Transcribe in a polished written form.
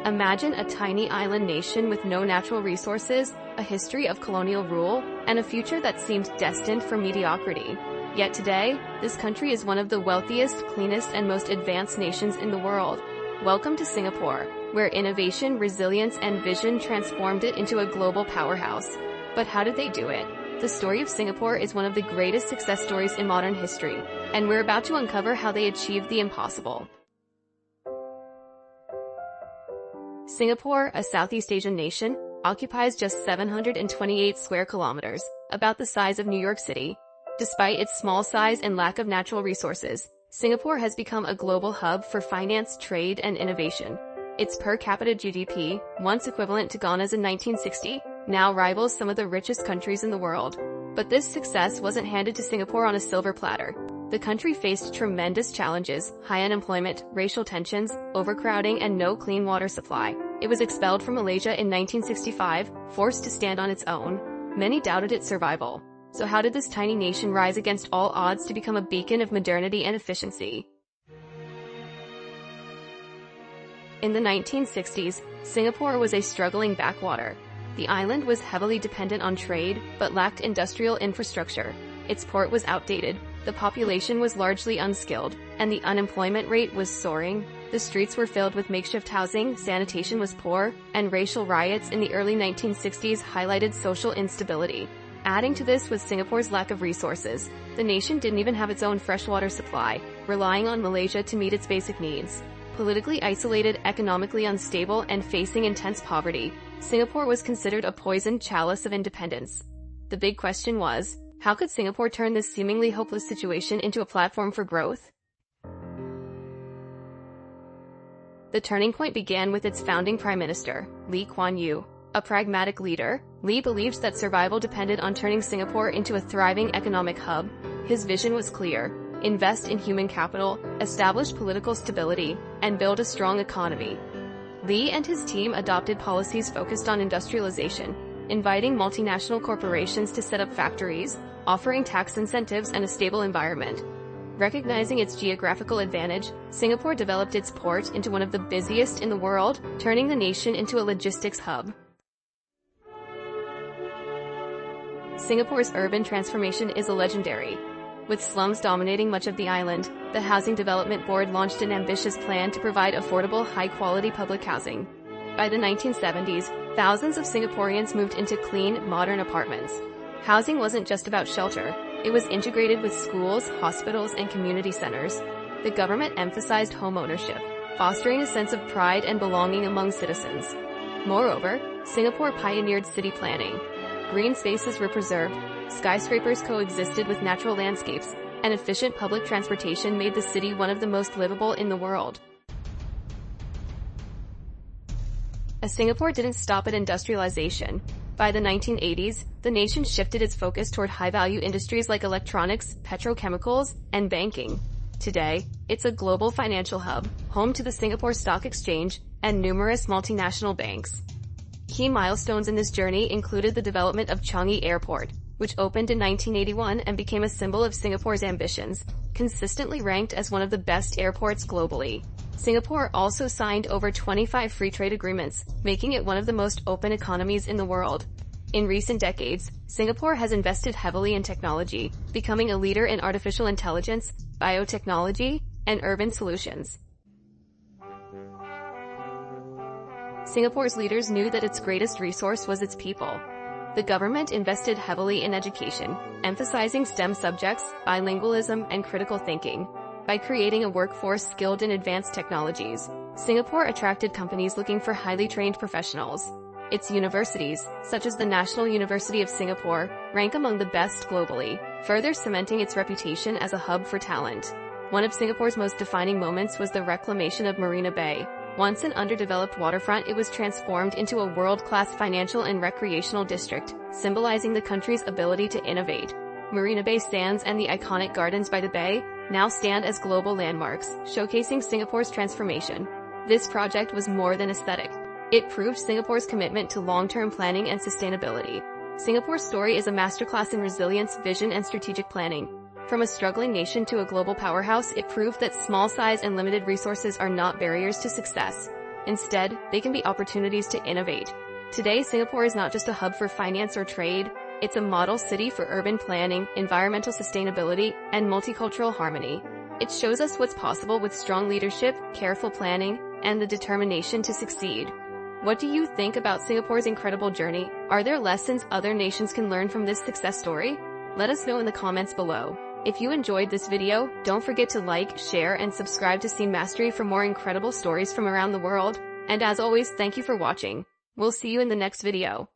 Imagine a tiny island nation with no natural resources, a history of colonial rule, and a future that seemed destined for mediocrity. Yet today, this country is one of the wealthiest, cleanest, and most advanced nations in the world. Welcome to Singapore, where innovation, resilience, and vision transformed it into a global powerhouse. But how did they do it? The story of Singapore is one of the greatest success stories in modern history, and we're about to uncover how they achieved the impossible. Singapore, a Southeast Asian nation, occupies just 728 square kilometers, about the size of New York City. Despite its small size and lack of natural resources, Singapore has become a global hub for finance, trade, and innovation. Its per capita GDP, once equivalent to Ghana's in 1960, now rivals some of the richest countries in the world. But this success wasn't handed to Singapore on a silver platter. The country faced tremendous challenges: high unemployment, racial tensions, overcrowding, and no clean water supply. It was expelled from Malaysia in 1965, forced to stand on its own. Many doubted its survival. So how did this tiny nation rise against all odds to become a beacon of modernity and efficiency? In the 1960s, Singapore was a struggling backwater. The island was heavily dependent on trade, but lacked industrial infrastructure. Its port was outdated, the population was largely unskilled, and the unemployment rate was soaring. The streets were filled with makeshift housing, sanitation was poor, and racial riots in the early 1960s highlighted social instability. Adding to this was Singapore's lack of resources. The nation didn't even have its own freshwater supply, relying on Malaysia to meet its basic needs. Politically isolated, economically unstable, and facing intense poverty, Singapore was considered a poisoned chalice of independence. The big question was, how could Singapore turn this seemingly hopeless situation into a platform for growth? The turning point began with its founding prime minister, Lee Kuan Yew. A pragmatic leader, Lee believed that survival depended on turning Singapore into a thriving economic hub. His vision was clear: invest in human capital, establish political stability, and build a strong economy. Lee and his team adopted policies focused on industrialization, inviting multinational corporations to set up factories, offering tax incentives and a stable environment. Recognizing its geographical advantage, Singapore developed its port into one of the busiest in the world, turning the nation into a logistics hub. Singapore's urban transformation is legendary. With slums dominating much of the island, the Housing Development Board launched an ambitious plan to provide affordable, high-quality public housing. By the 1970s, thousands of Singaporeans moved into clean, modern apartments. Housing wasn't just about shelter. It was integrated with schools, hospitals, and community centers. The government emphasized home ownership, fostering a sense of pride and belonging among citizens. Moreover, Singapore pioneered city planning. Green spaces were preserved, skyscrapers coexisted with natural landscapes, and efficient public transportation made the city one of the most livable in the world. As Singapore didn't stop at industrialization. By the 1980s, the nation shifted its focus toward high-value industries like electronics, petrochemicals, and banking. Today, it's a global financial hub, home to the Singapore Stock Exchange and numerous multinational banks. Key milestones in this journey included the development of Changi Airport, which opened in 1981 and became a symbol of Singapore's ambitions, consistently ranked as one of the best airports globally. Singapore also signed over 25 free trade agreements, making it one of the most open economies in the world. In recent decades, Singapore has invested heavily in technology, becoming a leader in artificial intelligence, biotechnology, and urban solutions. Singapore's leaders knew that its greatest resource was its people. The government invested heavily in education, emphasizing STEM subjects, bilingualism, and critical thinking. By creating a workforce skilled in advanced technologies, Singapore attracted companies looking for highly trained professionals. Its universities, such as the National University of Singapore, rank among the best globally, further cementing its reputation as a hub for talent. One of Singapore's most defining moments was the reclamation of Marina Bay. Once an underdeveloped waterfront, it was transformed into a world-class financial and recreational district, symbolizing the country's ability to innovate. Marina Bay Sands and the iconic gardens by the bay now stand as global landmarks, showcasing Singapore's transformation. This project was more than aesthetic. It proved Singapore's commitment to long-term planning and sustainability. Singapore's story is a masterclass in resilience, vision, and strategic planning. From a struggling nation to a global powerhouse, it proved that small size and limited resources are not barriers to success. Instead, they can be opportunities to innovate. Today, Singapore is not just a hub for finance or trade, it's a model city for urban planning, environmental sustainability, and multicultural harmony. It shows us what's possible with strong leadership, careful planning, and the determination to succeed. What do you think about Singapore's incredible journey? Are there lessons other nations can learn from this success story? Let us know in the comments below. If you enjoyed this video, don't forget to like, share, and subscribe to Scene Mastery for more incredible stories from around the world. And as always, thank you for watching. We'll see you in the next video.